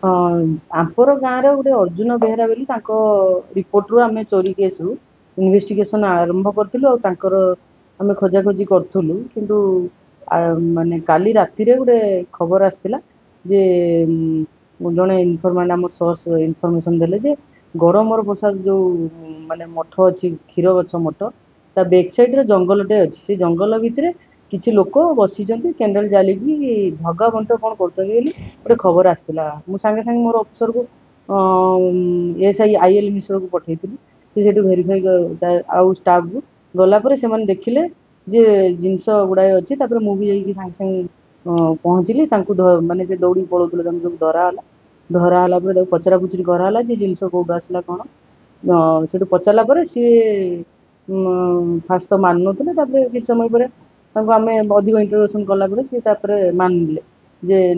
आंपर गाँव गोटे अर्जुन बेहरा बोली रिपोर्ट रू आम चोरी केस रू इन्वेस्टिगेशन आरंभ करूँ आम खोजाखोजी करूँ किंतु माने काली राति रे गोटे खबर आसला जे जड़े इनफर्माट आम सोर्स इनफर्मेशन देले जे गड़मर प्रसाद जो माने मठ अच्छी क्षीर गछ मठ ता बैक साइड रे जंगलटे अच्छी से जंगल भितर किसी लोक बसी कैंडल जालिकी भगा बंट कौन कर गोटे खबर आसला मु सांगे सांगे मोर अफिसर को एसआई आईएल मिश्र को पठेई से भेरीफाई आउ स्टाफ को गलापर से देखिले जे जिनस गुड़ाए अच्छी मुझे जाकि सांगे सांगे पहुँचली माने से दौड़ी पड़ोले सब धराला पचरा पुचरी कराला जे जिनस कौटू आसला कौन से पचारा सी फास्ट तो मान ना कि समय पर आम अधिक इंटरोगेसन कलापर सी मानिले जे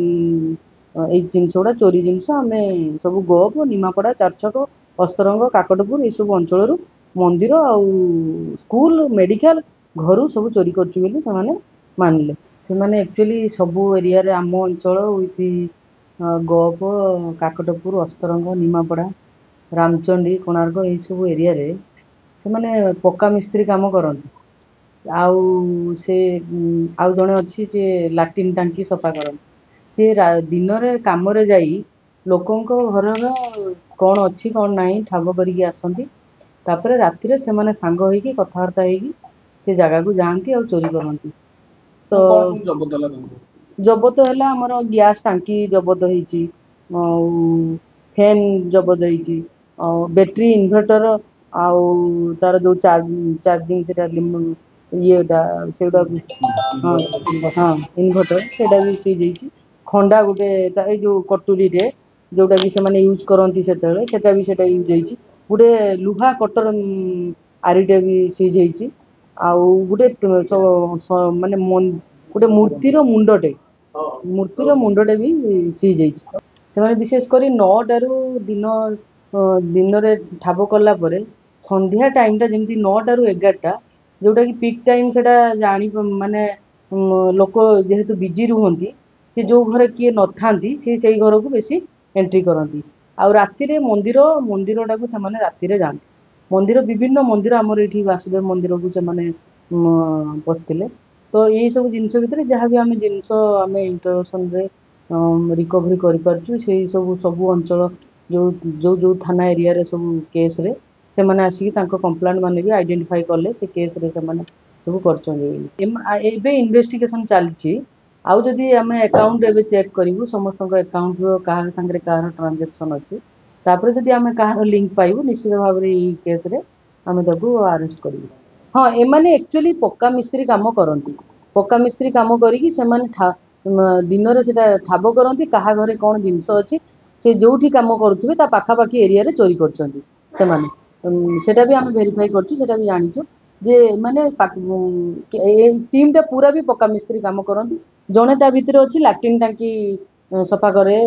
जिनस गुड़ा चोरी जिनस आम सब गोप निमापड़ा चारछक अस्तरंग काकटपुर ये सब अंचल मंदिर आउ स्कूल मेडिकल घर सब चोरी कर मानिले से एक्चुअली सबू एरिया आम अंचल विथ गोप काकटपुर अस्तरंग निमापड़ा रामचंडी कोणार्क यही सब एरिया से माने पक्का मिस्त्री काम करती आउ से आउ जड़े अच्छी से लाट्रिन टांकी सफा करती सी दिन रे काम रे जाई लोकों घर कौन अच्छी कौन नहीं ठाब करके आसती तापर राति से माने सांग होइकी कथबार्ता होइकी से जगह को जाती और चोरी करती तो जबत है आमर गैस टांकी जबत होती फैन जबत होती बैटरी इन्वर्टर आउ तार जो चार्जिंग से येटा से हाँ इन्वर्टर से भी सीज खंडा गोटे जो कटुरी रे जोटा भी से यूज करती से यूज होती गोटे लुहा कटर आरीटे भी सीज होती आउ गोटे माने गोटे मूर्तिर मुंडटे भी सीज होती से विशेषकर 9टारू दिन रे ठाब कला संध्या टाइमटा जमी 9टारू 11टा जोटा कि पिक टाइम से जानी माने लोक जेहेतु बिजी रुहंती से जो घर किए न था से घर को बेसी एंट्री करती आउ राति मंदिर मंदिरटा को से राति जाती मंदिर विभिन्न मंदिर आमर ये वासुदेव मंदिर को से पशिले तो यही सब जिनस भितर जहाँ भी आम जिनस आम इंटरवेशन रिकवरी कर सब अंचल जो जो जो थाना एरिया रे सब केस रे से माने आसिक कंप्लेंट माने भी आइडेंटिफाई कले से केस रे से माने सब कर इन्वेस्टिगेशन चलती आउ जदि आम अकाउंट एवं चेक करूँ समस्त अकाउंट क्या सांगे कह ट्रांजेक्शन अच्छी तापर जदि आम कह लिंक पाइबू निश्चित भाव में केस रे आम अरेस्ट करूँ हाँ एमाने एक्चुअली पक्का मिस्त्री काम करती पक्का मिस्त्री काम करी दिन में ठाब करती क्या घरे कौन जिनस अच्छी से जो कम करुवे पाखापाखि एरिया रे चोरी करटा भी आम भेरीफाई करटा भी जाचु जे माने टीमटा पूरा भी पक्का मिस्त्री काम करती जड़े ता भितर अच्छी लाट्रिन टांकी सफा करे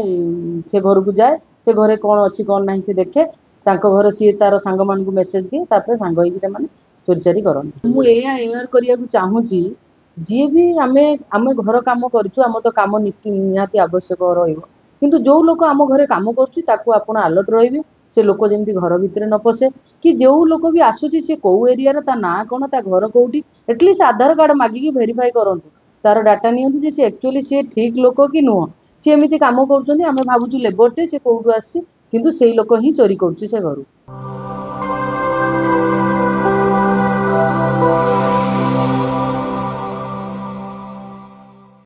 से घर को जाए से घरे कौन अच्छी कौन ना से देखे घर सी तार सांग मान मेसेज दिए तापर सांग होइकी चोरी चारी करती मुझे एवेयर करने चाहूँगी जी भी आम घर कम कर तो कम नीति निहाती आवश्यक किंतु जो लोक आम घरे कम कर अलर्ट रे से लोक जमी घर भितर न पशे कि जो लोक भी आसूची सी कौ एरिया ना कौन ता घर कौटी एटलिस्ट आधार कार्ड मागिकी भेरीफाई करूँ तार डाटा नि सी एक्चुअली सी ठीक लोक कि नुह सी एमती कम कर भावुँ लेबरटे सी कौटू आसी किंतु से लोक ही चोरी कर घर।